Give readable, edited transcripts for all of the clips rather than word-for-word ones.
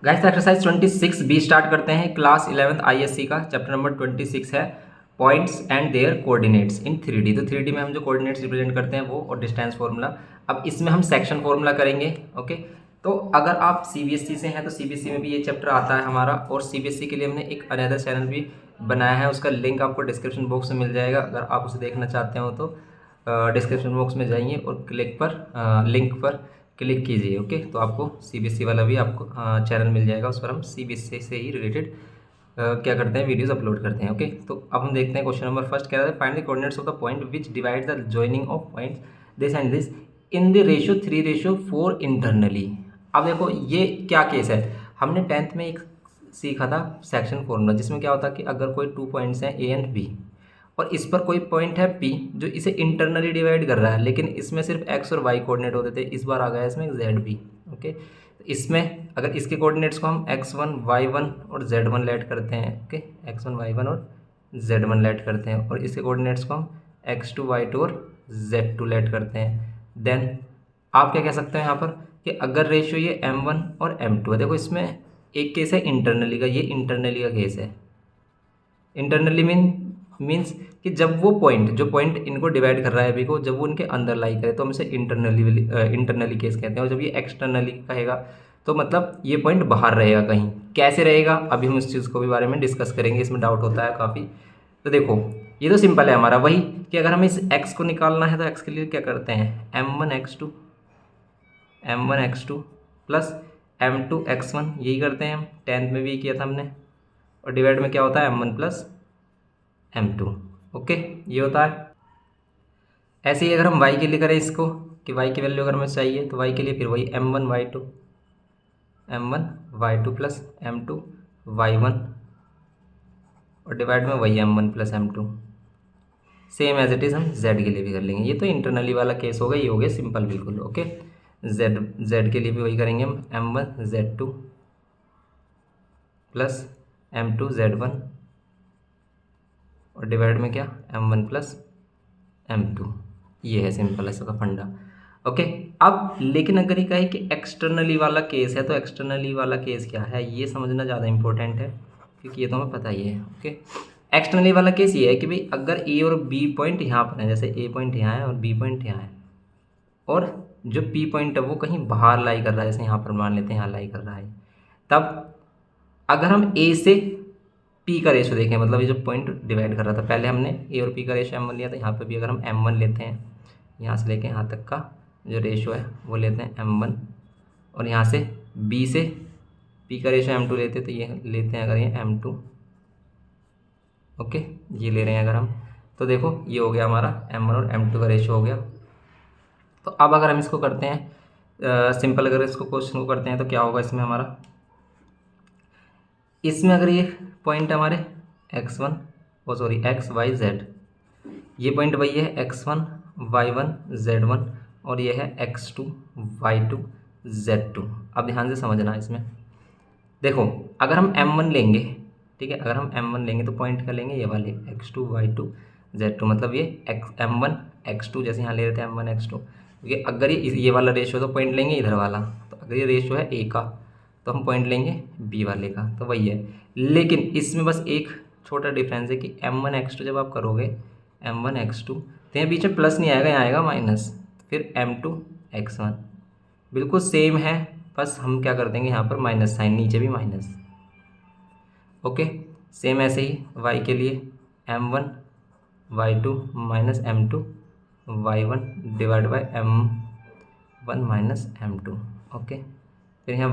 Guys exercise 26 B start करते हैं। Class 11th ISC का चैप्टर नंबर 26 है points and their coordinates in 3D। तो 3D में हम जो कोऑर्डिनेट्स रिप्रेजेंट करते हैं वो और डिस्टेंस फार्मूला। अब इसमें हम सेक्शन फार्मूला करेंगे। ओके, तो अगर आप सीबीएसई से हैं तो सीबीएसई में भी ये चैप्टर आता है हमारा, और सीबीएसई के लिए हमने एक अनदर चैनल भी बनाया है, उसका लिंक आपको डिस्क्रिप्शन बॉक्स में मिल जाएगा। अगर आप उसे देखना चाहते हो तो डिस्क्रिप्शन बॉक्स में जाइए और लिंक पर क्लिक कीजिए। ओके, तो आपको सीबीएसई वाला भी आपको चैनल मिल जाएगा, उस पर हम सीबीएसई से ही रिलेटेड क्या करते हैं, वीडियोस अपलोड करते हैं। ओके, तो अब हम देखते हैं क्वेश्चन नंबर फर्स्ट कह रहा है find the coordinates of the point which divide the joining of points this and this in the ratio 3:4 internally. अब देखो ये क्या केस है, हमने 10th में एक सीखा था सेक्शन फॉर्मूला, जिसमें क्या होता है कि अगर कोई 2 पॉइंट्स हैं ए एंड बी और इस पर कोई पॉइंट है पी जो इसे इंटरनली डिवाइड कर रहा है, लेकिन इसमें सिर्फ एक्स और वाई कोऑर्डिनेट होते थे, इस बार आ गया इसमें जेड भी। ओके, तो इसमें अगर इसके कोऑर्डिनेट्स को हम x1 y1 और z1 लेट करते हैं, ओके x1 y1 और z1 लेट करते हैं, और इसके कोऑर्डिनेट्स को हम x2 y2 और z2 लेट करते हैं, देन आप क्या कह सकते हैं यहाँ पर कि अगर रेशियो ये m1 और m2 है, देखो इसमें एक केस है इंटरनली का, ये इंटरनली का केस है। इंटरनली मीन्स कि जब वो पॉइंट जो पॉइंट इनको डिवाइड कर रहा है अभी को, जब वो इनके अंदर लाई करे तो हम इसे इंटरनली केस कहते हैं, और जब ये एक्सटर्नली कहेगा तो मतलब ये पॉइंट बाहर रहेगा कहीं। कैसे रहेगा अभी हम इस चीज़ को भी बारे में डिस्कस करेंगे, इसमें डाउट होता है काफ़ी। तो देखो ये तो सिंपल है हमारा, वही कि अगर हमें इस x को निकालना है तो x के लिए क्या करते हैं m1 x2 plus m2 x1, यही करते हैं हम, 10th में भी किया था हमने। और डिवाइड में क्या होता है m1 प्लस m2। ओके, ये होता है। ऐसे ही अगर हम y के लिए करें इसको कि y की वैल्यू अगर हमें चाहिए तो y के लिए फिर वही m1 y2 plus m2 y1 और डिवाइड में वही m1 plus m2। Same as it is हम z के लिए भी कर लेंगे। ये तो इंटरनली वाला केस होगा, ये हो गया सिंपल बिल्कुल। ओके, z के लिए भी वही करेंगे हम, m1 z2 plus m2 z1 और डिवाइड में क्या m1 प्लस m2। ये है सिंपल ऐसा का फंडा। ओके, अब लेकिन अगर ये कहे कि एक्सटर्नली वाला केस है तो एक्सटर्नली वाला केस क्या है ये समझना ज़्यादा इंपॉर्टेंट है, क्योंकि ये तो हमें पता ही है। ओके, एक्सटर्नली वाला केस ये है कि भाई अगर ए और बी पॉइंट यहाँ पर है, जैसे ए पॉइंट यहाँ है और बी पॉइंट यहाँ है, और जो पी पॉइंट है वो कहीं बाहर लाई कर रहा है, जैसे यहाँ पर मान लेते हैं यहाँ लाई कर रहा है, तब अगर हम ए से पी का रेशो देखें, मतलब ये जो पॉइंट डिवाइड कर रहा था, पहले हमने ए और पी का रेशो m1 लिया था, यहाँ पे भी अगर हम m1 लेते हैं, यहाँ से लेके यहाँ तक का जो रेशो है वो लेते हैं m1, और यहाँ से b से p का रेशो m2 लेते तो ये लेते हैं अगर ये m2। ओके, ये ले रहे हैं अगर हम, तो देखो ये हो गया हमारा m1 और m2 का रेशो हो गया। तो अब अगर हम इसको करते हैं सिंपल, अगर इसको क्वेश्चन को करते हैं तो क्या होगा इसमें हमारा, इसमें अगर ये पॉइंट हमारे x y z, ये पॉइंट वही है x1 y1 z1 और ये है x2 y2 z2। अब ध्यान से समझना इसमें, देखो अगर हम m1 लेंगे, ठीक है, अगर हम m1 लेंगे तो पॉइंट क्या लेंगे, ये वाले x2 y2 z2, मतलब ये m1 x2, जैसे यहाँ ले रहे थे m1 x2, क्योंकि अगर ये वाला रेशो तो पॉइंट लेंगे इधर वाला, तो अगर ये रेशो है a का तो हम पॉइंट लेंगे बी वाले का, तो वही है। लेकिन इसमें बस एक छोटा डिफरेंस है कि m1 x2 जब आप करोगे m1 x2 तो यहाँ बीच में प्लस नहीं आएगा, यहाँ आएगा माइनस, फिर m2 x1 बिल्कुल सेम है, बस हम क्या कर देंगे यहाँ पर माइनस साइन, नीचे भी माइनस। ओके, सेम ऐसे ही y के लिए m1 y2 minus m2 y1 divide by m1 minus m2। Okay, फिर यहाँ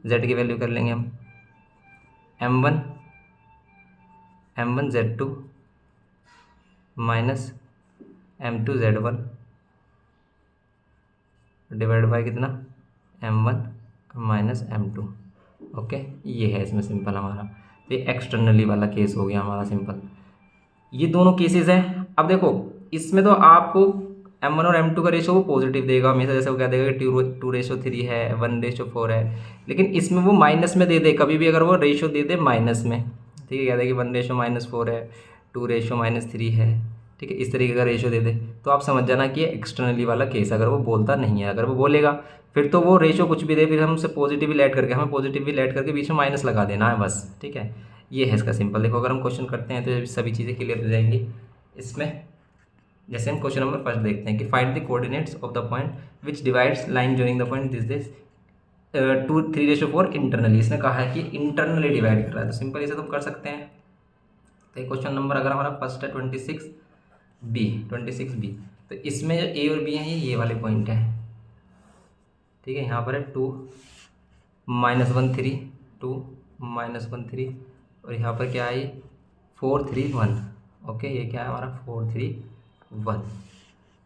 z की वैल्यू कर लेंगे हम m1 z2 minus m2 z1 divide by कितना m1 माइनस m2। ओके, ये है इसमें सिंपल हमारा, तो ये एक्सटर्नली वाला केस हो गया हमारा सिंपल। ये दोनों केसेस हैं। अब देखो इसमें तो आपको m1 और m2 का रेशो वो पॉजिटिव देगा हमेशा, जैसे वो कह देगा कि 2:3 है, 1:4 है, लेकिन इसमें वो माइनस में दे दे कभी भी, अगर वो रेशो दे दे माइनस में, ठीक है, कह दे कि 1:-4 है, 2:-3 है, ठीक है, इस तरीके का रेशो दे दे, तो आप समझ जाना कि ये एक्सटर्नली वाला केस, अगर वो बोलता नहीं है। अगर वो बोलेगा फिर तो वो रेशो कुछ भी दे, फिर हम उसे पॉजिटिव भी ऐड करके, हमें पॉजिटिव भी ऐड करके बीच में माइनस लगा देना है बस, ठीक है। ये है इसका सिंपल। देखो अगर हम क्वेश्चन करते हैं तो सभी चीज़ें क्लियर हो जाएंगी इसमें। जैसे हम क्वेश्चन नंबर फर्स्ट देखते हैं कि find the coordinates of the point which divides line joining the point this 2 3/4 internally. इसने कहा है कि इंटरनली डिवाइड कर रहा है, तो सिंपल इसे तुम कर सकते हैं। तो क्वेश्चन नंबर अगर हमारा फर्स्ट है 26B, तो इसमें जो ए और बी हैं ये वाले पॉइंट हैं, ठीक है। यहाँ पर है 2 -1 3, 2 -1 3, और यहाँ पर क्या है ये 4 3 1, ओके। ये क्या है हमारा 4 3 1।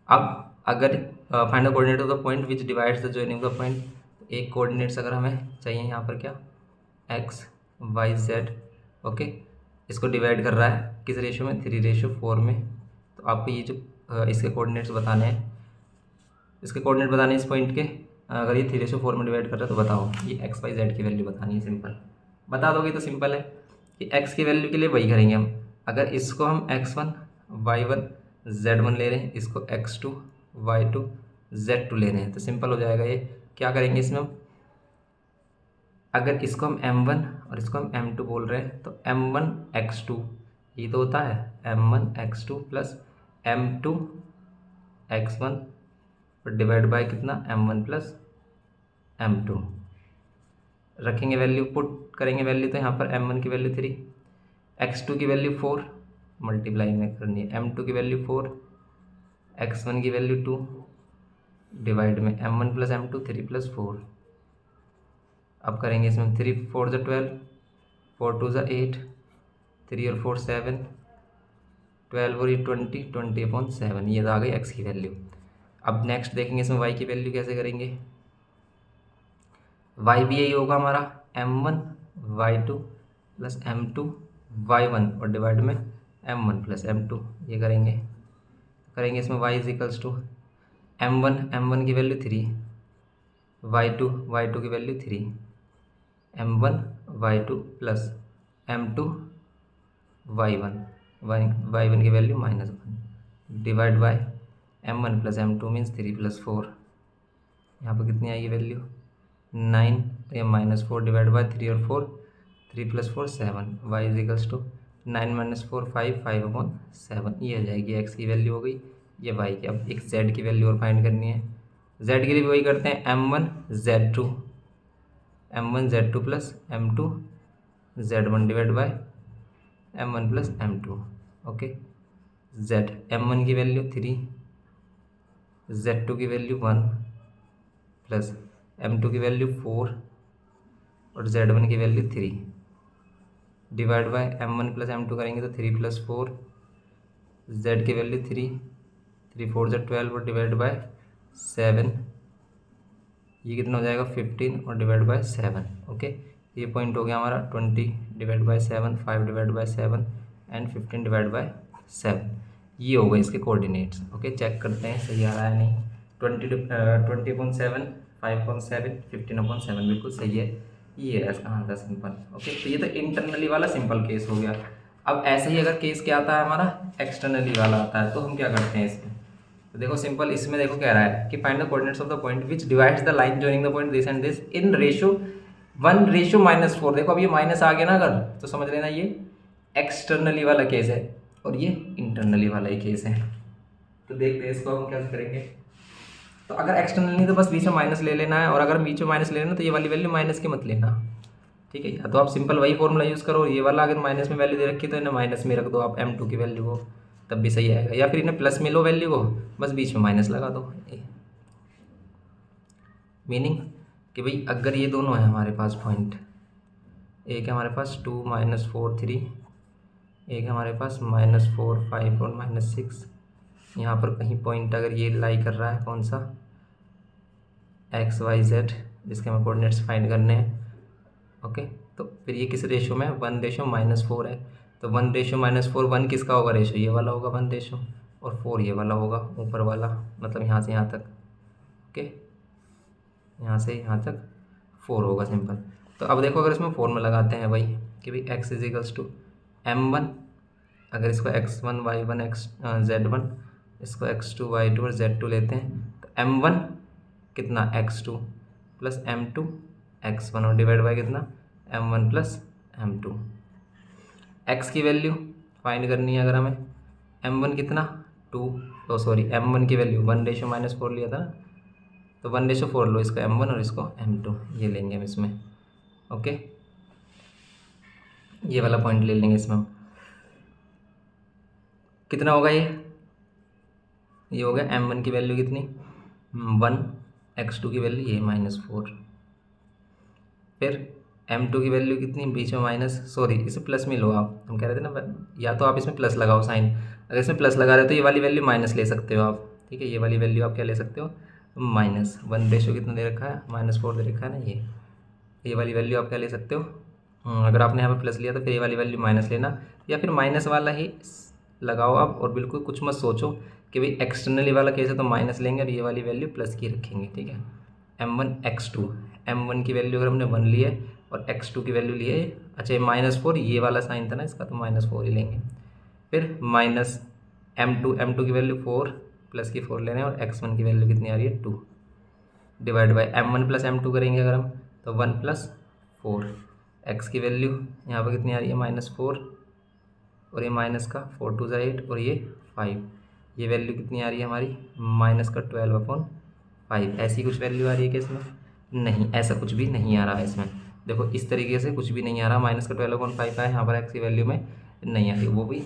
अब अगर find the coordinate of the point which divides the joining the point, एक कोऑर्डिनेट्स अगर हमें चाहिए यहाँ पर क्या x y z, ओके। इसको डिवाइड कर रहा है किस रेशो में, 3/4 में। तो आपको ये जो इसके कोऑर्डिनेट्स बताने हैं, इसके कोऑर्डिनेट बताने इस पॉइंट के, अगर ये 3/4 में डिवाइड कर रहा है तो बताओ ये x y z की वैल्यू बतानी है। सिंपल बता दोगे तो सिंपल है कि x की वैल्यू के लिए वही करेंगे हम। अगर इसको हम x1 y1 z1 ले रहे हैं, इसको x2 y2 z2 ले रहे हैं, तो सिंपल हो जाएगा। ये क्या करेंगे इसमें हम, अगर इसको हम m1 और इसको हम m2 बोल रहे हैं, तो m1 x2 ये तो होता है m1 x2 plus m2 x1 और डिवाइड बाय कितना m1 प्लस m2। रखेंगे वैल्यू, पुट करेंगे वैल्यू, तो यहाँ पर m1 की वैल्यू 3, x2 की वैल्यू 4, मल्टीप्लाई में करनी है, m2 की वैल्यू 4, x1 की वैल्यू 2, डिवाइड में m1 प्लस m2 3 प्लस 4। अब करेंगे इसमें 3 4 × 12, 4 2 × 8, 3 और 4 7, 12 और 20, 20/7। ये आ गई x की वैल्यू। अब नेक्स्ट देखेंगे इसमें y की वैल्यू कैसे करेंगे। y भी यही होगा हमारा m1 y2 plus m2 y1 और डिवाइड में m1 प्लस m2। ये करेंगे इसमें y इज टू m1 की वैल्यू 3, y2 की value 3, m1 y2 plus m2 y1 की value -1, divide by m1 plus m2 means 3 plus 4। यहाँ पर कितनी आएगी वैल्यू 9, तो ये -4 डिवाइड बाय 3 और 4, 3 प्लस 4 7, y इज टू 9 - 4 5, 5/7। ये आ जाएगी x की वैल्यू हो गई, ये y की। अब एक z की वैल्यू और फाइंड करनी है। z के लिए भी वही करते हैं, m1 z2 plus m2 z1 divide by m1 plus m2, okay. z m1 की वैल्यू 3, z2 की वैल्यू 1 प्लस m2 की वैल्यू 4 और z1 की value 3, divide by m1 plus m2 करेंगे तो 3 प्लस 4, z की वैल्यू 3, 3 4 × 12 और डिवाइड बाय 7। ये कितना हो जाएगा 15 और डिवाइड बाय 7, ओके। ये पॉइंट हो गया हमारा 20 divide by 7, 5 divide by 7 and 15 divide by 7। ये हो गए इसके कोऑर्डिनेट्स, ओके। चेक करते हैं सही आ रहा है नहीं। 20/7, 5/7, 15/7 बिल्कुल सही है। ये है इसका आंसर सिंपल, ओके। तो ये तो इंटरनली वाला सिंपल केस हो गया। अब ऐसे ही अगर केस क्या आता है हमारा एक्सटर्नली वाला आता है, तो हम क्या करते हैं इसमें। तो देखो सिंपल, इसमें देखो कह रहा है कि find the coordinates of the point which divides the line joining the point this and this in ratio 1:-4। देखो अब ये माइनस आ गया ना अगर, तो समझ लेना ये एक्सटर्नली वाला केस है और ये इंटरनली वाला ही केस है। तो देखते हैं इसको हम क्या करेंगे। तो अगर एक्सटर्नल नहीं तो बस बीच में माइनस ले लेना है, और अगर बीच में माइनस ले लेना तो ये वाली वैल्यू माइनस की मत लेना, ठीक है। या तो आप सिंपल वही फॉर्मूला यूज़ करो, ये वाला अगर माइनस में वैल्यू दे रखी तो इन्हें माइनस में रख दो आप m2 की वैल्यू को, तब भी सही आएगा। या फिर इन्हें प्लस में लो वैल्यू को, बस बीच में माइनस लगा दो। मीनिंग कि भाई अगर ये दोनों है हमारे पास पॉइंट, एक है हमारे पास 2 -4 3, एक है हमारे पास -4 5 और -6। यहाँ पर कहीं पॉइंट अगर ये लाई कर रहा है कौन सा x y z, जिसके हमें कोऑर्डिनेट्स फाइंड करने हैं, ओके। तो फिर ये किस रेशो में 1:-4 है, तो 1:-4 1 किसका होगा रेशो, ये वाला होगा 1 और 4 ये वाला होगा ऊपर वाला, मतलब यहाँ से यहाँ तक, ओके। यहाँ से यहाँ तक 4 होगा सिंपल। तो अब देखो अगर इसमें फॉर्मूला लगाते हैं भाई कि भाई x इज m1, अगर इसको x1 y1 z1, इसको x2 y2 और z2 लेते हैं, तो m1 कितना x2 प्लस m2 x1 और डिवाइड बाय कितना m1 प्लस m2। x की वैल्यू फाइंड करनी है अगर हमें, m1 कितना 2, तो सॉरी m1 की वैल्यू 1:-4 लिया था ना, तो 1:4 लो इसका m1 और इसको m2, ये लेंगे हम इसमें। ओके, ये वाला पॉइंट ले लेंगे इसमें हम। कितना होगा ये हो गया m1 की वैल्यू कितनी 1, x2 की वैल्यू ये -4, फिर m2 की वैल्यू कितनी बीच में माइनस, सॉरी इसे प्लस में लो आप, हम कह रहे थे ना, या तो आप इसमें प्लस लगाओ साइन, अगर इसमें प्लस लगा रहे हो तो ये वाली वैल्यू माइनस ले सकते हो आप, ठीक है, ये वाली वैल्यू आप क्या ले सकते हो माइनस, 1 कितना दे रखा है -4 दे रखा है ना, ये वाली वैल्यू आप क्या ले सकते हो। अगर आपने यहाँ पर प्लस लिया तो फिर ये वाली वैल्यू माइनस लेना, या फिर माइनस वाला ही लगाओ आप, और बिल्कुल कुछ मत सोचो कि भाई एक्सटर्नली वाला केस है तो माइनस लेंगे और ये वाली वैल्यू प्लस की रखेंगे, ठीक है। m1 x2, m1 की वैल्यू अगर हमने 1 ली है और x2 की वैल्यू ली है, अच्छा ये -4 ये वाला साइन था ना इसका, तो -4 ही लेंगे। फिर माइनस m2 की वैल्यू 4 प्लस की 4 ले रहे हैं, और x1 की वैल्यू कितनी आ रही है 2, divide by m1 plus m2 करेंगे अगर हम, तो 1 + 4, x की वैल्यू यहाँ पर कितनी आ रही है -4, और ये माइनस का 4 2 8 और ये 5, ये वैल्यू कितनी आ रही है हमारी -12/5, ऐसी कुछ वैल्यू आ रही है कि इसमें नहीं, ऐसा कुछ भी नहीं आ रहा है इसमें, देखो इस तरीके से कुछ भी नहीं आ रहा, -12/5 है यहाँ पर, एक्स की वैल्यू में नहीं आ रही, वो भी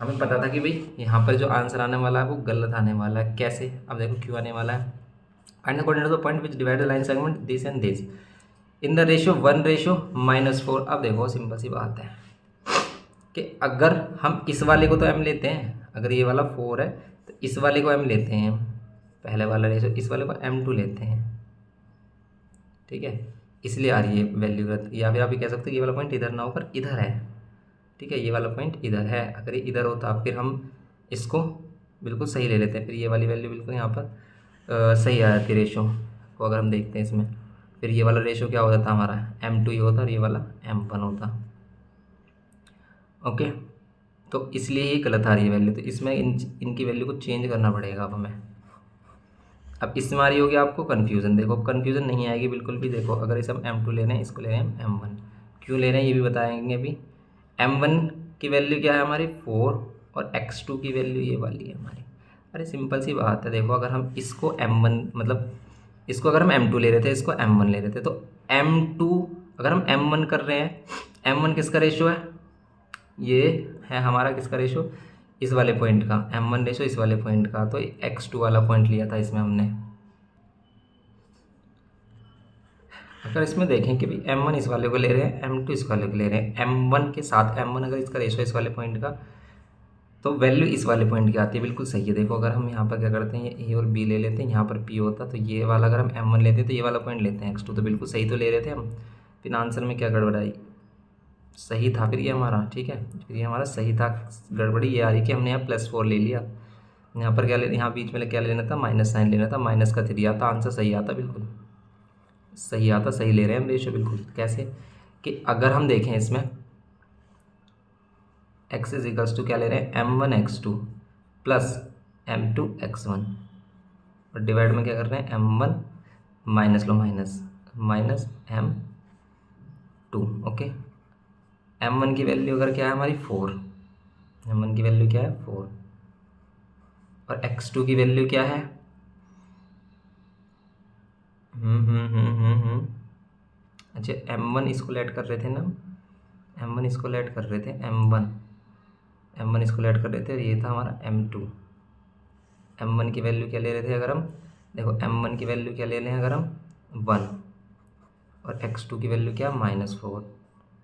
हमें पता था कि भाई यहाँ पर जो आंसर आने वाला है वो गलत आने वाला है, कैसे, अब देखो क्यों आने वाला है। Find the coordinate of the point which divide the line segment this and this in the ratio 1:-4। अब देखो सिंपल सी बात है कि अगर हम इस वाले को तो m लेते हैं, अगर ये वाला 4 है तो इस वाले को m लेते हैं, पहले वाला रेशियो, इस वाले को m2 लेते हैं, ठीक है, इसलिए आ रही है वैल्यू गलत, या फिर आप ये कह सकते हो ये वाला पॉइंट इधर ना होकर इधर है, ठीक है, ये वाला पॉइंट इधर है, अगर ये इधर होता फिर हम इसको बिल्कुल सही ले लेते हैं, फिर ये वाली वैल्यू बिल्कुल यहाँ पर सही आ जाती रेशो को, अगर हम देखते हैं इसमें, फिर ये वाला रेशो क्या होता था हमारा m2 ही होता और ये वाला m1 होता। ओके, तो इसलिए ये गलत आ रही है वैल्यू, तो इसमें इनकी वैल्यू को चेंज करना पड़ेगा अब हमें। अब इसमें आ रही होगी आपको कन्फ्यूज़न, देखो कन्फ्यूज़न नहीं आएगी बिल्कुल भी, देखो अगर इसे हम m2 ले रहे हैं, इसको ले रहे हैं m1, क्यों ले रहे हैं ये भी बताएंगे अभी। m1 की वैल्यू क्या है हमारी 4 और x2 की वैल्यू ये वाली है हमारी, अरे सिंपल सी बात है, देखो अगर हम इसको m1 मतलब इसको अगर हम m2 ले रहे थे, इसको m1 ले रहे थे, तो m2 अगर हम m1 कर रहे हैं, m1 किसका रेशो है, ये है हमारा किसका रेशो, इस वाले पॉइंट का, m1 रेशो इस वाले पॉइंट का, तो x2 वाला पॉइंट लिया था इसमें हमने। अगर इसमें देखें कि भाई m1 इस वाले को ले रहे हैं, m2 इस वाले को ले रहे हैं, m1 के साथ m1 अगर इसका रेशो इस वाले पॉइंट का, तो वैल्यू इस वाले पॉइंट की आती है, बिल्कुल सही है। देखो अगर हम यहाँ पर क्या करते हैं, ये ए और बी ले लेते हैं, यहाँ पर पी होता, तो ये वाला अगर हम m1 लेते हैं तो ये वाला पॉइंट लेते हैं x2, तो बिल्कुल सही तो ले रहे थे हम, फिर आंसर में क्या गड़बड़ाई, सही था फिर ये हमारा, ठीक है, फिर ये हमारा सही था, गड़बड़ी ये आ रही कि हमने यहाँ +4 ले लिया, यहाँ पर क्या ले, यहाँ बीच में क्या लेना था माइनस साइन लेना था, माइनस का 3 आता, आंसर सही आता, बिल्कुल सही आता, सही ले रहे हैं हम रेशो बिल्कुल। कैसे कि अगर हम देखें इसमें x = क्या ले रहे हैं m1 x2 plus m2 x1, और डिवाइड में क्या कर रहे हैं m1 minus low minus m2। Okay, m1 की वैल्यू अगर क्या है हमारी 4, m1 की वैल्यू क्या है 4, और x2 की वैल्यू क्या है अच्छा m1 इसको ऐड कर रहे थे ना, m1 इसको ऐड कर रहे थे, m1 इसको ऐड कर रहे थे, और ये था हमारा m2। m1 की वैल्यू क्या ले रहे थे अगर हम, देखो m1 की वैल्यू क्या ले लें अगर हम 1, और x2 की वैल्यू क्या -4,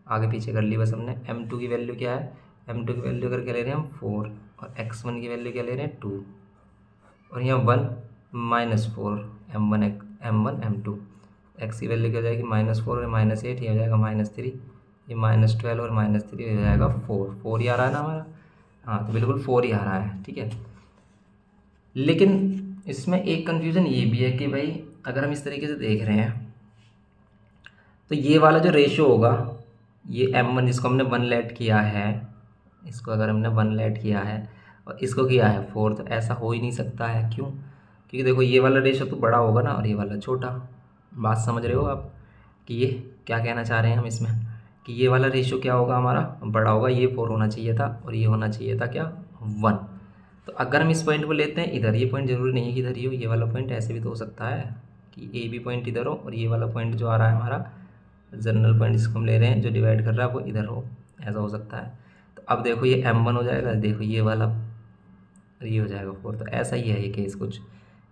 आगे पीछे कर ली बस हमने। m2 की वैल्यू क्या है, m2 की वैल्यू अगर क्या ले रहे हैं हम 4, और x1 की वैल्यू क्या ले रहे हैं 2, और यहाँ 1 -4 m1 m2, x की वैल्यू क्या हो जाएगी -4 और -8, ये हो जाएगा -3, ये -12 और -3 हो जाएगा 4 ही आ रहा है ना हमारा, हाँ तो बिल्कुल 4 ही आ रहा है, ठीक है। लेकिन इसमें एक कन्फ्यूज़न ये भी है कि भाई अगर हम इस तरीके से देख रहे हैं तो ये वाला जो रेशो होगा, ये m1 जिसको हमने 1 लेट किया है, इसको अगर हमने 1 लेट किया है और इसको किया है 4, तो ऐसा हो ही नहीं सकता है, क्यों, क्योंकि देखो ये वाला रेशो तो बड़ा होगा ना और ये वाला छोटा। बात समझ रहे हो आप कि ये क्या कहना चाह रहे हैं हम इसमें, कि ये वाला रेशो क्या होगा हमारा, बड़ा होगा, ये 4 होना चाहिए था और ये होना चाहिए था क्या, 1। तो अगर हम इस पॉइंट को लेते हैं इधर, ये पॉइंट ज़रूरी नहीं है कि इधर ही हो, ये वाला पॉइंट ऐसे भी तो हो सकता है कि ए बी पॉइंट इधर हो और ये वाला पॉइंट जो आ रहा है हमारा जनरल पॉइंट जिसको हम ले रहे हैं जो डिवाइड कर रहा है वो इधर हो, ऐसा हो सकता है। तो अब देखो ये M1 हो जाएगा, देखो ये वाला और ये हो जाएगा 4। तो ऐसा ही है ये केस कुछ।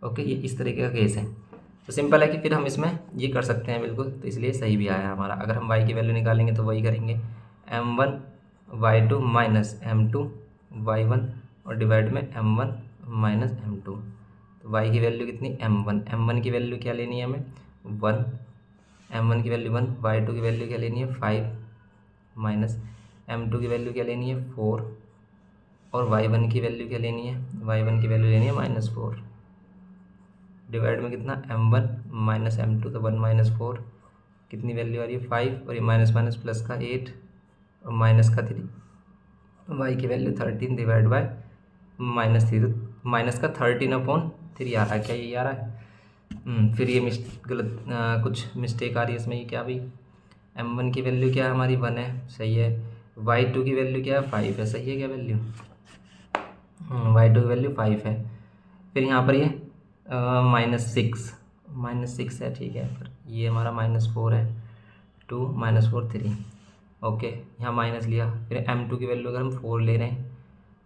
ओके, ये इस तरीके का केस है। तो सिंपल है कि फिर हम इसमें ये कर सकते हैं बिल्कुल, तो इसलिए सही भी आया हमारा। अगर हम y की वैल्यू निकालेंगे तो वही करेंगे, M1 y2 minus M2 y1 और डिवाइड में M1 माइनस M2। तो y की वैल्यू कितनी, M1 की वैल्यू क्या लेनी है हमें, 1, M1 की वैल्यू 1, y2 की वैल्यू क्या लेनी है 5 माइनस M2 की वैल्यू क्या लेनी है 4 और y1 की वैल्यू क्या लेनी है, y1 की वैल्यू लेनी है -4 डिवाइड में कितना M1 माइनस M2, तो 1 माइनस 4 कितनी वैल्यू आ रही है 5 और ये माइनस माइनस प्लस का 8 और माइनस का 3, y की वैल्यू 13 डिवाइड बाय -3, तो माइनस का 13/3 आ रहा है, क्या ये आ रहा है। फिर ये गलत कुछ मिस्टेक आ रही है इसमें, ये क्या भाई, M1 की वैल्यू क्या है हमारी 1 है, सही है, y2 की वैल्यू क्या है 5 है, सही है क्या वैल्यू, y2 की वैल्यू 5 है। फिर यहाँ पर ये -6 है, ठीक है, फिर ये हमारा -4 है, 2 -4 3, ओके, यहाँ माइनस लिया। फिर M2 की वैल्यू अगर हम 4 ले रहे हैं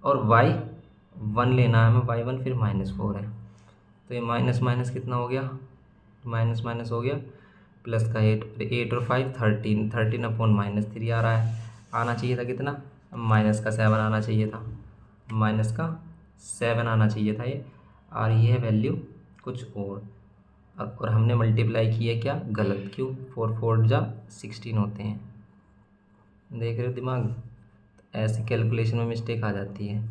और y1 लेना है हमें, y1 फिर -4 है, तो ये माइनस माइनस कितना हो गया, माइनस माइनस हो गया प्लस का 8 और 5 13/-3 आ रहा है। आना चाहिए था कितना, -7 आना चाहिए था, -7 आना चाहिए था ये, और ये है वैल्यू कुछ और हमने मल्टीप्लाई किया क्या गलत, क्यों, 4 4 जा 16 होते हैं, देख रहे हो दिमाग। तो ऐसी कैलकुलेशन में मिस्टेक आ जाती है।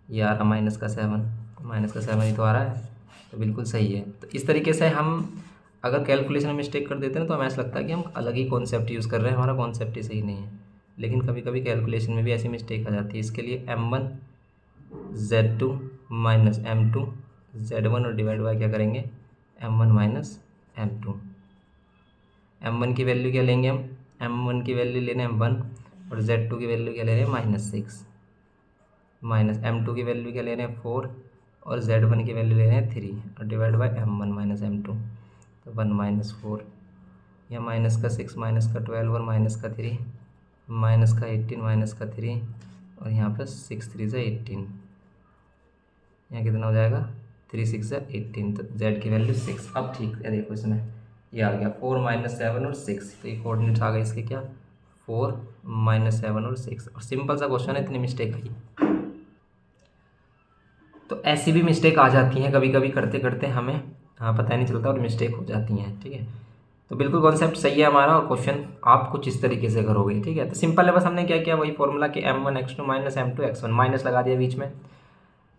ये आ रहा -7 ही तो आ रहा है, तो बिल्कुल सही है। तो इस तरीके से हम अगर कैलकुलेशन में मिस्टेक कर देते हैं तो हमें ऐसा लगता है कि हम अलग ही कॉन्सेप्ट यूज़ कर रहे हैं, हमारा कॉन्सेप्ट ही सही नहीं है। लेकिन कभी कभी कैलकुलेशन में भी ऐसी मिस्टेक आ जाती है। इसके लिए M1 Z2 minus M2 Z1 और डिवाइड बाय क्या करेंगे, M1 माइनस M2। M1 की वैल्यू क्या लेंगे हम, M1 की वैल्यू ले रहे हैं 1 और Z2 की वैल्यू क्या ले रहे हैं -6, माइनस M2 की वैल्यू क्या ले रहे हैं 4 और Z1 की वैल्यू ले रहे हैं 3 और divide by M1 minus M2, तो 1 - 4, यहाँ माइनस का 6 माइनस का 12 और माइनस का 3, माइनस का 18 माइनस का 3 और यहाँ पर 6 3 से 18, यहाँ कितना हो जाएगा 3 6 से 18, तो Z की वैल्यू 6। अब ठीक है, देखो इसमें ये आ गया 4 - 7 और 6, तो ये कोऑर्डिनेट्स आ गए इसके क्या, 4 - 7 और 6, और सिंपल सा क्वेश्चन है, इतनी मिस्टेक आई। तो ऐसी भी मिस्टेक आ जाती हैं कभी कभी, करते करते हमें पता नहीं चलता और मिस्टेक हो जाती हैं, ठीक है। तो बिल्कुल कॉन्सेप्ट सही है हमारा, और क्वेश्चन आप कुछ इस तरीके से करोगे, ठीक है। तो सिंपल है, बस हमने क्या किया, वही फॉर्मूला कि M1 X2 minus M2 X1, minus लगा दिया बीच में,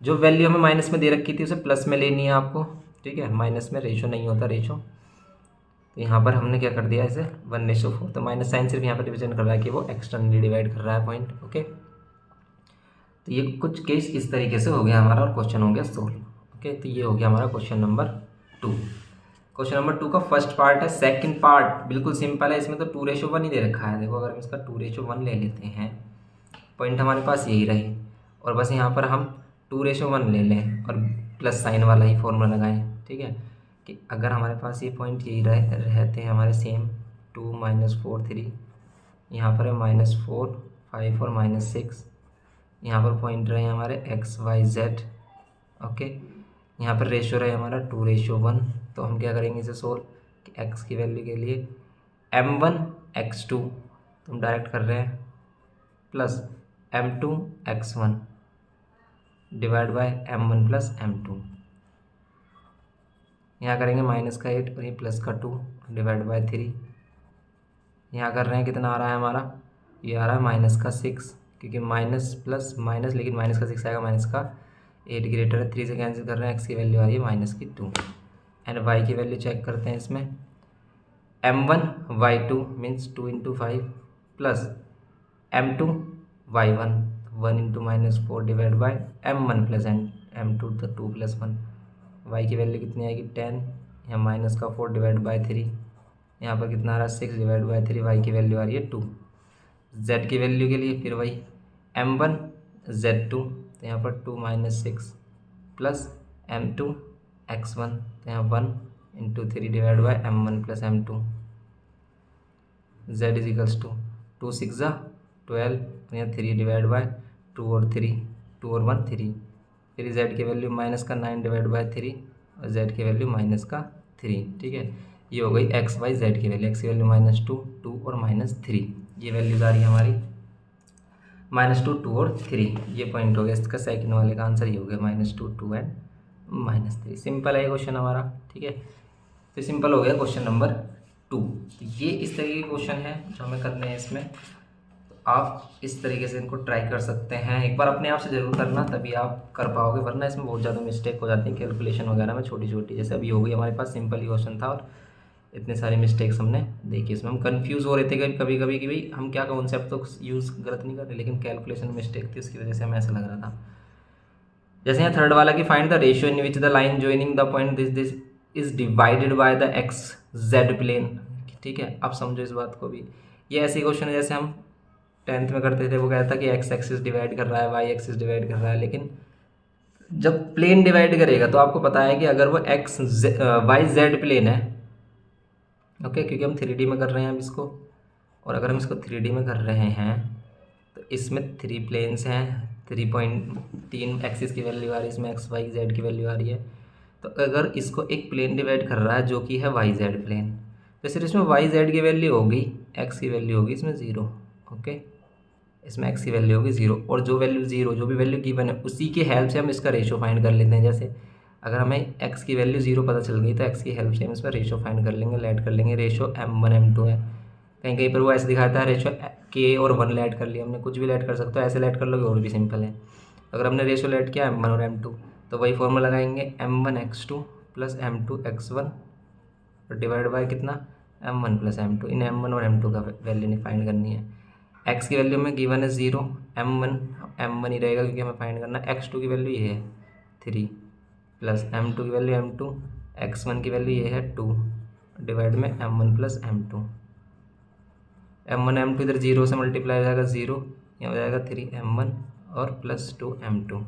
जो वैल्यू हमें माइनस में दे रखी थी उसे प्लस में लेनी है आपको, ठीक है, माइनस में रेशो नहीं होता रेशो। तो यहाँ पर हमने क्या कर दिया, इसे 1:4, तो माइनस साइन सिर्फ यहाँ पर रिप्रेजेंट कर रहा है कि वो एक्सटर्नली डिवाइड कर रहा है पॉइंट, ओके। तो ये कुछ केस इस तरीके से हो गया हमारा और क्वेश्चन हो गया सोल्व, ओके। तो ये हो गया हमारा क्वेश्चन नंबर 2। क्वेश्चन नंबर 2 का फर्स्ट पार्ट है। सेकंड पार्ट बिल्कुल सिंपल है, इसमें तो 2:1 ही दे रखा है। देखो अगर हम इसका 2:1 ले लेते हैं, पॉइंट हमारे पास यही रहे और बस यहाँ पर हम 2:1 ले लें और प्लस साइन वाला ही फॉर्मूला लगाएं, ठीक है, कि अगर हमारे पास ये पॉइंट यही रहते हैं हमारे सेम, 2 - 4 3, यहाँ पर है -4 5 और -6, यहाँ पर पॉइंट रहे हमारे x y z, ओके। यहाँ पर रेशो रहे हमारा 2:1, तो हम क्या करेंगे इसे सोल्व, कि x की वैल्यू के लिए M1 X2 तो हम डायरेक्ट कर रहे हैं plus M2 X1 divide by M1 plus M2, यहाँ करेंगे माइनस का 8 और ये प्लस का 2 डिवाइड बाय 3, यहाँ कर रहे हैं कितना आ रहा है हमारा, ये आ रहा है माइनस का 6, क्योंकि माइनस प्लस माइनस, लेकिन माइनस का 6 आएगा, माइनस का 8 ग्रेटर है, 3 से कैंसिल कर रहे हैं, x की वैल्यू आ रही है -2 एंड y की वैल्यू चेक करते हैं इसमें, M1 y2 means 2 × 5 plus M2 y1 1 × -4 divide by M1 plus M2 तो 2 + 1, वाई की वैल्यू कितनी आएगी 10, यहाँ माइनस का 4 डिवाइड बाय 3, यहाँ पर कितना आ रहा है 6 डिवाइड बाय 3, वाई की वैल्यू आ रही है 2। जेड की वैल्यू के लिए फिर वही m1 z2, तो यहाँ पर 2 माइनस 6 प्लस m2 x1, तो यहाँ 1 into 3 divide by m1 plus m2। z is equals to 2 6 12, तो यहाँ 3 डिवाइड बाय 2 और 3, 2 और 1 3, फिर z की वैल्यू माइनस का 9 डिवाइड बाय 3 और z की वैल्यू माइनस का 3। ठीक है, ये हो गई x बाई z की वैल्यू, x की वैल्यू -2, 2 और -3, ये वैल्यूज आ रही है हमारी -2, 2 और 3। ये पॉइंट हो गया इसका, सेकंड वाले का आंसर ये हो गया -2, 2 एंड -3। सिंपल है क्वेश्चन हमारा। ठीक है, तो सिंपल हो गया क्वेश्चन नंबर 2। तो ये इस तरीके के क्वेश्चन है जो हमें करने हैं इसमें, तो आप इस तरीके से इनको ट्राई कर सकते हैं। एक बार अपने आप से ज़रूर करना, तभी आप कर पाओगे, वरना इसमें बहुत ज़्यादा मिस्टेक हो जाती है कैलकुलेशन वगैरह में, छोटी छोटी। जैसे अभी हो गई हमारे पास, सिंपल ही क्वेश्चन था और इतने सारे मिस्टेक्स हमने देखी इसमें। हम कंफ्यूज हो रहे थे कभी कभी कि भाई हम क्या कॉन्सेप्ट तो यूज़ गलत नहीं कर रहे, लेकिन कैलकुलेशन में मिस्टेक थी, उसकी वजह से हमें ऐसा लग रहा था। जैसे यहाँ थर्ड वाला कि find the ratio in which the line joining the point this is divided by the x z plane. ठीक है, आप समझो इस बात को भी। ये ऐसे क्वेश्चन है जैसे हम 10th में करते थे, वो कहता था कि एक्स एक्सिस डिवाइड कर रहा है, वाई एक्सिस डिवाइड कर रहा है, लेकिन जब प्लेन डिवाइड करेगा तो आपको पता है कि अगर वो एक्स वाई जेड प्लेन है, ओके, क्योंकि हम 3D में कर रहे हैं अब इसको, और अगर हम इसको 3D में कर रहे हैं तो इसमें 3 प्लेन्स हैं, 3 एक्सिस की वैल्यू आ रही है, इसमें एक्स वाई जेड की वैल्यू आ रही है। तो अगर इसको एक प्लेन डिवाइड कर रहा है जो कि है वाई जेड प्लेन, तो सिर्फ इसमें वाई जेड की वैल्यू होगी, एक्स की वैल्यू होगी इसमें 0। ओके, इसमें एक्स की वैल्यू होगी 0, और जो वैल्यू 0, जो भी वैल्यू गिवन है उसी की हेल्प से हम इसका रेशो फाइंड कर लेते हैं। जैसे अगर हमें x की वैल्यू 0 पता चल गई तो x की हेल्प से हम इसका रेशो फाइंड कर लेंगे, लेट कर लेंगे। रेशो m1 m2 है, कहीं कहीं पर वो ऐसे दिखाता है रेशो k और 1 लेट कर लिया हमने, कुछ भी लेट कर सकते हो, ऐसे लेट कर लोगे और भी सिंपल है। अगर हमने रेशो लेट किया m1 और m2, तो वही फॉर्मूला लगाएंगे m1 x2 plus m2 x1 और डिवाइड बाय कितना m1 प्लस m2। इन m1 और m2 का वैल्यू फाइंड करनी है। x की वैल्यू में गिवन है 0, m1 ही रहेगा क्योंकि हमें फाइंड करना है। x2 की वैल्यू ये है 3 प्लस m2 की वैल्यू m2, x1 की वैल्यू ये है 2 डिवाइड में m1 plus m2। m1 m2 इधर 0 से मल्टीप्लाई हो जाएगा 0, यहाँ हो जाएगा 3m1 और प्लस 2m2।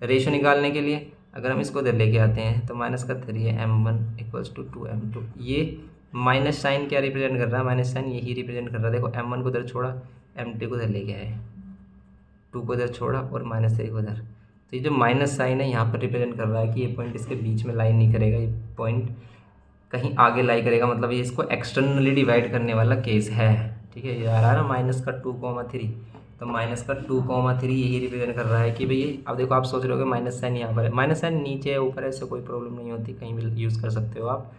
रेशो निकालने के लिए अगर हम इसको इधर लेके आते हैं तो माइनस का 3 है m1 इक्वल्स टू 2m2। ये माइनस साइन क्या रिप्रेजेंट कर रहा है, माइनस साइन यही रिप्रेजेंट कर रहा है। देखो m1 को इधर छोड़ा, m2 को इधर लेके आए, 2 को इधर छोड़ा और -3 को इधर, तो ये जो माइनस साइन है यहाँ पर रिप्रेजेंट कर रहा है कि ये पॉइंट इसके बीच में लाइन नहीं करेगा, ये पॉइंट कहीं आगे लाई करेगा, मतलब ये इसको एक्सटर्नली डिवाइड करने वाला केस है। ठीक है, ये आ रहा है ना -2,3, तो -2,3 यही रिप्रेजेंट कर रहा है कि भाई, अब देखो आप सोच रहे हो माइनस साइन यहाँ पर है, माइनस साइन नीचे है ऊपर है, इससे कोई प्रॉब्लम नहीं होती, कहीं भी यूज़ कर सकते हो आप।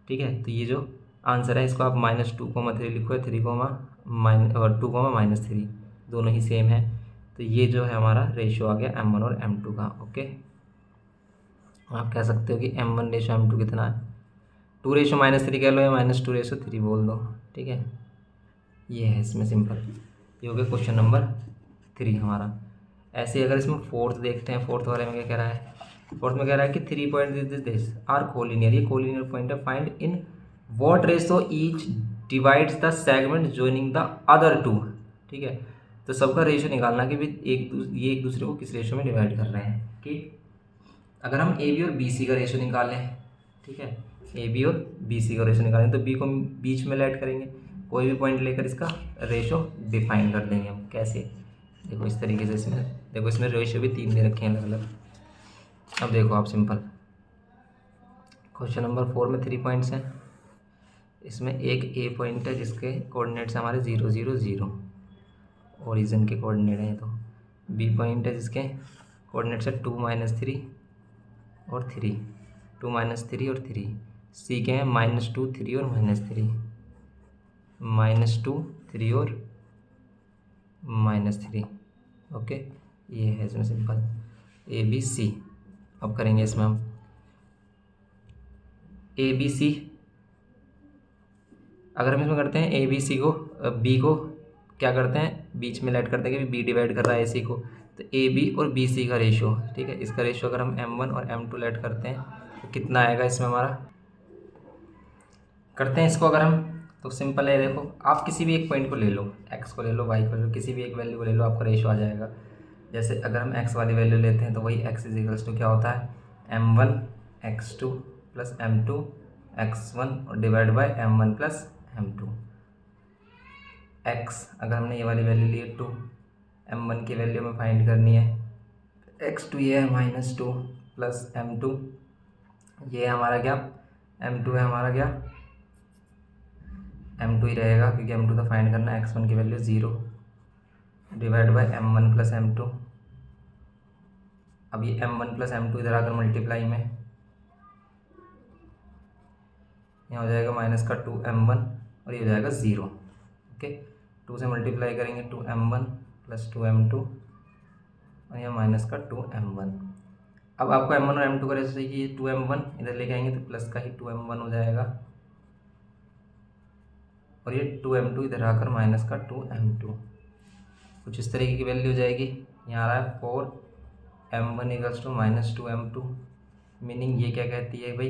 ठीक है, तो ये जो आंसर है इसको आप -2,3 लिखो, 3, और 2,-3 दोनों ही सेम है। तो ये जो है हमारा रेशियो आ गया m1 और m2 का। ओके, आप कह सकते हो कि m1 रेशो m2 कितना है, 2:-3 कह लो या -2:3 बोल दो। ठीक है, ये है इसमें सिंपल। ये हो गया क्वेश्चन नंबर 3 हमारा। ऐसे अगर इसमें फोर्थ देखते हैं, फोर्थ वाले में क्या कह रहा है, फोर्थ में कह रहा है कि 3 पॉइंट दिस आर कोलिनियर, ये कोलिनियर पॉइंट है, find in what ratio each divides the segment joining the other two. ठीक है, तो सबका रेशो निकालना कि भी ये एक दूसरे को किस रेशो में डिवाइड कर रहे हैं। कि अगर हम ए बी और बी सी का रेशो निकालें, ठीक है, ए बी और बी सी का रेशो निकालें तो बी को बीच में लेट करेंगे, कोई भी पॉइंट लेकर इसका रेशो डिफाइन कर देंगे हम। कैसे, देखो इस तरीके से, इसमें देखो इसमें रेशो भी 3 दे रखे हैं अलग अलग। अब देखो आप सिंपल, क्वेश्चन नंबर 4 में 3 पॉइंट्स हैं, इसमें एक ए पॉइंट है जिसके कोऑर्डिनेट्स हमारे 0 0 0 ओरिजिन के कोऑर्डिनेट हैं। तो बी पॉइंट है जिसके कोऑर्डिनेट्स है 2 -3 और 3, 2 -3 और 3। सी के हैं -2 3 और -3, -2 3 और -3। ओके, ये है इसमें सिंपल ए बी सी। अब करेंगे इसमें हम ए बी सी। अगर हम इसमें करते हैं ए बी सी को, बी को क्या करते हैं बीच में लेट करते हैं कि बी डिवाइड कर रहा है ए सी को, तो ए बी और बी सी का रेशो, ठीक है, इसका रेशो अगर हम M1 और M2 लेट करते हैं तो कितना आएगा इसमें हमारा, करते हैं इसको अगर हम, तो सिंपल है, देखो आप किसी भी एक पॉइंट को ले लो, x को ले लो, y को ले लो, किसी भी एक वैल्यू को ले लो, आपका रेशो आ जाएगा। जैसे अगर हम x वाली वैल्यू लेते हैं तो वही x इजिकल्स टू क्या होता है, M1 x2 plus M2 x1 और divide by M1 plus M2। x अगर हमने ये वाली वैल्यू ली है 2, M1 की वैल्यू हमें फाइंड करनी है, x2 ये है -2 प्लस M2, ये है हमारा क्या, M2 है हमारा क्या, M2 ही रहेगा क्योंकि M2 तो फाइंड करना है, x1 की value 0 divide by M1 plus M2। अब ये M1 प्लस M2 इधर आकर मल्टीप्लाई में यहाँ हो जाएगा -2M1 और ये हो जाएगा 0। ओके, 2 से मल्टीप्लाई करेंगे 2M1 प्लस 2M2 और यहाँ -2M1। अब आपको M1 और M2 का रेशो चाहिए, 2M1 इधर लेके आएंगे तो प्लस का ही 2M1 हो जाएगा और ये 2M2 इधर आकर -2M2। कुछ इस तरीके की वैल्यू हो जाएगी। यहाँ आ रहा है 4M1 = -2M2। मीनिंग ये क्या कहती है भाई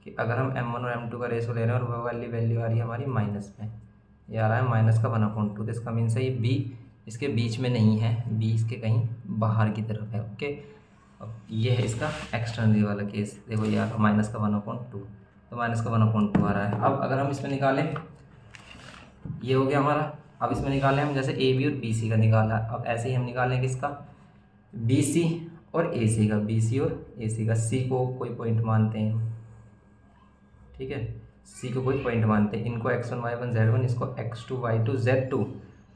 कि अगर हम M1 और M2 का रेशो ले रहे हैं और वो वाली वैल्यू आ रही है हमारी माइनस में, ये आ रहा है -1/2, तो इसका मीन्स है ये B इसके बीच में नहीं है, B इसके कहीं बाहर की तरफ है। ओके, अब ये है इसका एक्सटर्नली वाला केस, देखो ये आ रहा है -1/2, तो -1/2 आ रहा है। अब अगर हम इसमें निकालें, ये हो गया हमारा। अब इसमें निकालें हम, जैसे ए बी और बी सी का निकाला, अब ऐसे ही हम निकालें किसका, बी सी और ए सी का, बी सी और ए सी का। सी को कोई पॉइंट मानते हैं, ठीक है, सी को कोई पॉइंट मानते हैं, इनको x1 y1 z1, इसको x2 y2 z2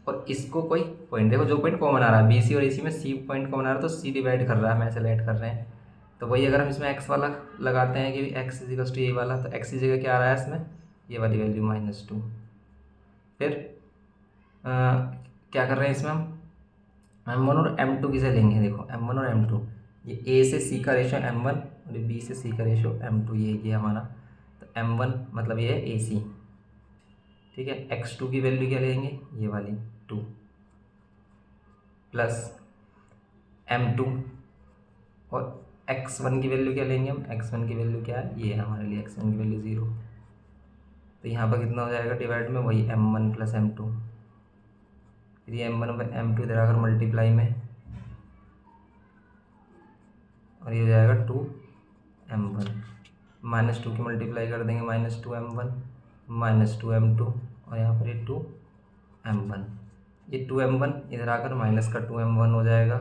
और इसको कोई पॉइंट, देखो जो पॉइंट कॉमन आ रहा है बी सी और ए सी में, सी पॉइंट कॉमन आ रहा है तो सी डिवाइड कर रहा है, हम ऐसे लेट कर रहे हैं। तो वही अगर हम इसमें x वाला लगाते हैं कि x = ये वाला, तो x की जगह क्या आ रहा है इसमें, ये वाली वैल्यू -2। फिर क्या कर रहे हैं इसमें हम, M1 और M2 किसे लेंगे, देखो M1 और M2, ये A से C का रेशो M1 और B से C का रेशो M2, ये हमारा। तो M1 मतलब ये है AC, ठीक है। x2 की वैल्यू क्या लेंगे, ये वाली 2 प्लस M2 और x1 की वैल्यू क्या लेंगे हम, x1 की वैल्यू क्या है, ये है हमारे लिए x1 की वैल्यू 0। तो यहाँ पर कितना हो जाएगा डिवाइड में, वही M1 प्लस M2, फिर ये M1 और M2 इधर आकर मल्टीप्लाई में और ये हो जाएगा 2M1, -2 की मल्टीप्लाई कर देंगे, -2M1 -2M2 और यहाँ पर ये 2M1, ये 2M1 इधर आकर -2M1 हो जाएगा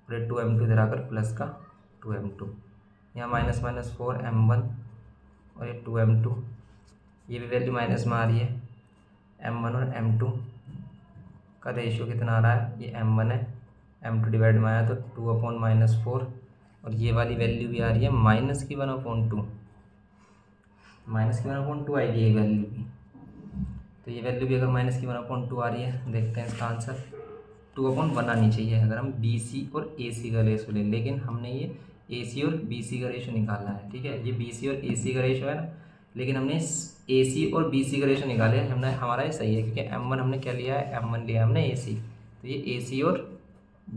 और ये 2M2 इधर आकर प्लस का 2M2, यहाँ -4M1 और ये 2M2, ये भी वैल्यू माइनस में आ रही है। M1 और M2 का रेशियो कितना आ रहा है, ये M1 है, M2 डिवाइड में आया तो 2/-4 और ये वाली वैल्यू भी आ रही है -1/2, -1/2 आएगी ये वैल्यू भी। तो ये वैल्यू भी अगर -1/2 आ रही है, देखते हैं इसका आंसर, 2/1 आनी चाहिए अगर हम BC और AC का रेशो लें, लेकिन हमने ये AC और BC का रेशो निकाला है, ठीक है, ये BC और AC का रेशो है ना, लेकिन हमने AC और BC का रेशो निकाले, हमने हमारा ये सही है क्योंकि M1 हमने क्या लिया है, M1 लिया हमने AC, तो ये AC और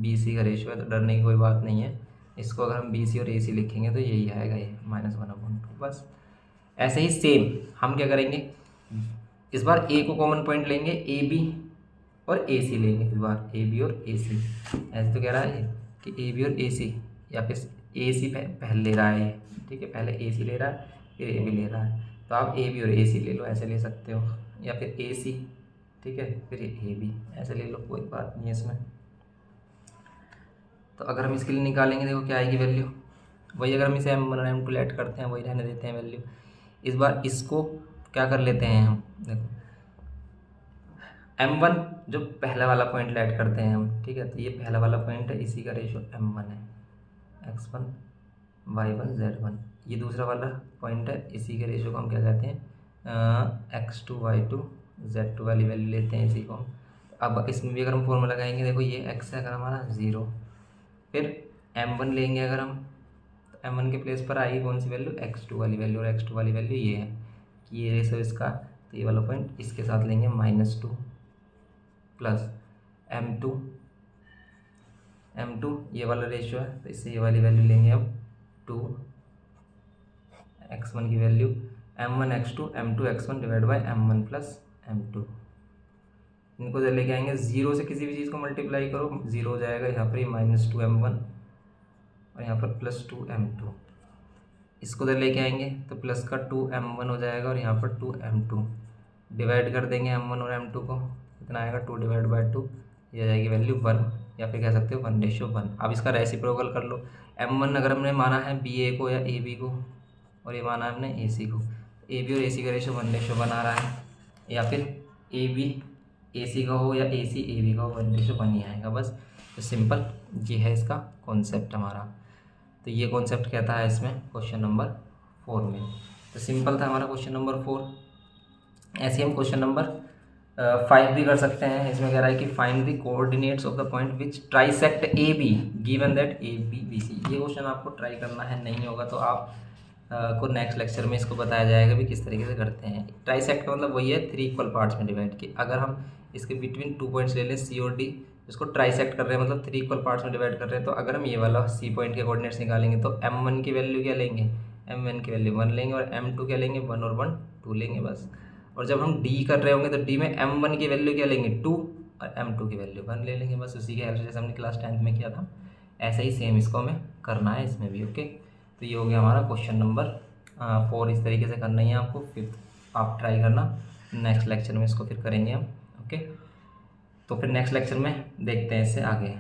BC का रेशो है, तो डरने की कोई बात नहीं है। इसको अगर हम BC और AC लिखेंगे तो यही आएगा, ये -1/2। बस ऐसे ही सेम हम क्या करेंगे, इस बार A को कॉमन पॉइंट लेंगे, AB और AC लेंगे, इस बार AB और AC। ऐसे तो कह रहा है कि AB और AC, या फिर AC पहले ले रहा है, ठीक है, पहले AC ले रहा है फिर AB ले रहा है, तो आप AB और AC ले लो, ऐसे ले सकते हो, या फिर AC, ठीक है, फिर AB, ऐसे ले लो, कोई बात नहीं है इसमें। तो अगर हम इसके लिए निकालेंगे, देखो क्या आएगी वैल्यू, वही अगर हम इसे M1 और M2 लेट करते हैं, वही रहने देते हैं वैल्यू। इस बार इसको क्या कर लेते हैं हम, देखो M1 जो पहला वाला पॉइंट लेट करते हैं हम, ठीक है, तो ये पहला वाला पॉइंट है, इसी का रेशो M1 है, x1 y1 z1। ये दूसरा वाला पॉइंट है, इसी के रेशो को हम क्या कहते हैं, x2 y2 z2 वाली वैल्यू लेते हैं इसी को। अब इसमें भी अगर हम फॉर्मूला लगाएंगे, देखो ये x है अगर हमारा 0, फिर M1 लेंगे अगर हम, तो M1 के प्लेस पर आएगी कौन सी वैल्यू, x2 वाली वैल्यू, और x2 वाली वैल्यू ये है कि ये रेशो इसका, तो ये वाला पॉइंट इसके साथ लेंगे -2 प्लस M2 m2 ये वाला रेशियो है, तो इससे ये वाली वैल्यू लेंगे अब 2 x1 की value m1 x2 m2 x1 divide by m1 plus m2। इनको जब लेके आएंगे, जीरो से किसी भी चीज़ को मल्टीप्लाई करो, जीरो हो जाएगा यहाँ पर ही -2m1 और यहाँ पर +2m2। इसको जब लेके आएंगे तो प्लस का 2m1 हो जाएगा और यहाँ पर 2m2 डिवाइड कर देंगे m1 और m2 को, कितना आएगा 2 डिवाइड बाई 2, ये आ जाएगी वैल्यू 1, या फिर कह सकते हो 1:1। अब इसका रेसिप्रोकल कर लो, m1 अगर हमने माना है ba को या ab को, और ये माना है हमने ac को, ab और ac का रेशियो 1:1 आ रहा है, या फिर ab ac का हो या ac ab का हो 1:1 ही आएगा बस। तो सिंपल ये है इसका कॉन्सेप्ट हमारा। तो ये कॉन्सेप्ट कहता है इसमें क्वेश्चन नंबर 4 में। तो सिंपल था हमारा क्वेश्चन नंबर 4। ऐसे हम क्वेश्चन नंबर 5 भी कर सकते हैं। इसमें कह रहा है कि find the coordinates of the point which trisect A B given that A B B C. ये क्वेश्चन आपको ट्राई करना है, नहीं होगा तो आप को नेक्स्ट लेक्चर में इसको बताया जाएगा भी किस तरीके से करते हैं। ट्राइसेक्ट का मतलब वही है 3 इक्वल पार्ट्स में डिवाइड की। अगर हम इसके बिटवीन 2 पॉइंट्स ले लें सी और डी, इसको ट्राइसेक्ट कर रहे हैं मतलब 3 इक्वल पार्ट्स में डिवाइड कर रहे हैं, तो अगर हम ये वाला सी पॉइंट के कोऑर्डिनेट्स निकालेंगे तो m1 की वैल्यू क्या लेंगे, m1 की वैल्यू 1 लेंगे, और m2 क्या लेंगे 1 और 1 2 लेंगे बस। और जब हम डी कर रहे होंगे तो डी में m1 की वैल्यू क्या लेंगे 2 और m2 की वैल्यू 1 ले लेंगे बस। उसी के हेल्प से जैसे हमने क्लास 10th में किया था ऐसे ही सेम इसको हमें करना है इसमें भी। ओके, तो ये हो गया हमारा क्वेश्चन नंबर 4। इस तरीके से करना ही है आपको, फिर आप ट्राई करना। नेक्स्ट लेक्चर में इसको फिर करेंगे हम। ओके, तो फिर नेक्स्ट लेक्चर में देखते हैं इससे आगे।